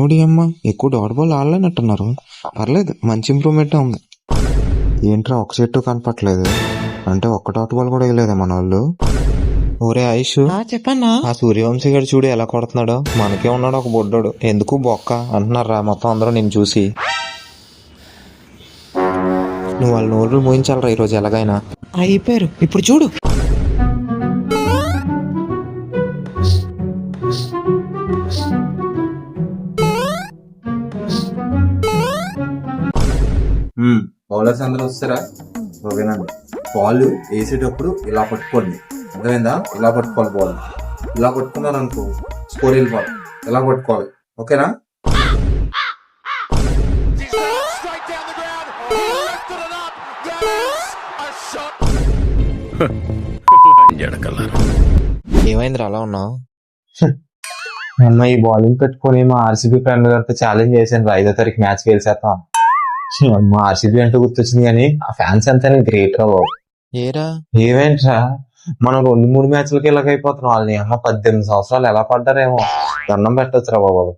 ఓడి అమ్మ, ఎక్కువ dot ball ఆడలేనట్టున్నారు. పర్లేదు, మంచి ఇంప్రూవ్మెంట్ ఉంది. ఏంట్రా ఒక చెట్టు కనపట్లేదు, అంటే ఒక్క డాట్ బాల్ కూడా వేయలేదా మన వాళ్ళు? ఓరే ఆయుష్, చెప్పన్నా. ఆ సూర్యవంశీ గారు చూడు ఎలా కొడుతున్నాడో. మనకే ఉన్నాడు ఒక బొడ్డోడు, ఎందుకు బొక్క అంటున్నారా మొత్తం అందరూ నేను చూసి. నువ్వు వాళ్ళ నోళ్ళు మూయించాలరా ఈరోజు ఎలాగైనా. అయిపోయారు, ఇప్పుడు చూడు. బౌలర్స్ అందరూ వస్తారా? ఓకేనండి. బాల్ వేసేటప్పుడు ఇలా పట్టుకోండి, అర్థమైందా? ఇలా పట్టుకోవాలి బాల్. ఇలా పట్టుకున్నారు అనుకో స్కోర్ వెళ్ళిపోవాలి. ఇలా పట్టుకోవాలి, ఓకేనా? ఏమైందిరా అలా ఉన్నావు? అన్న ఈ బౌలింగ్ పెట్టుకుని మా ఆర్సీబీ ఫ్రెండ్ గారితో ఛాలెంజ్ చేశాను, 5వ తారీఖు మ్యాచ్ గెలిచేస్తాం. మా ఆర్సీబీ అంటే గుర్తొచ్చింది, కానీ ఆ ఫ్యాన్స్ అంతా గ్రేట్ రా బాబు. ఏరా ఏమేంట్రా, మనం 2-3 మ్యాచ్లకి ఇలాగైపోతున్నాం. వాళ్ళని అమ్మ 18 సంవత్సరాలు ఎలా పడ్డారేమో, దండం పెట్టొచ్చురా బాబు.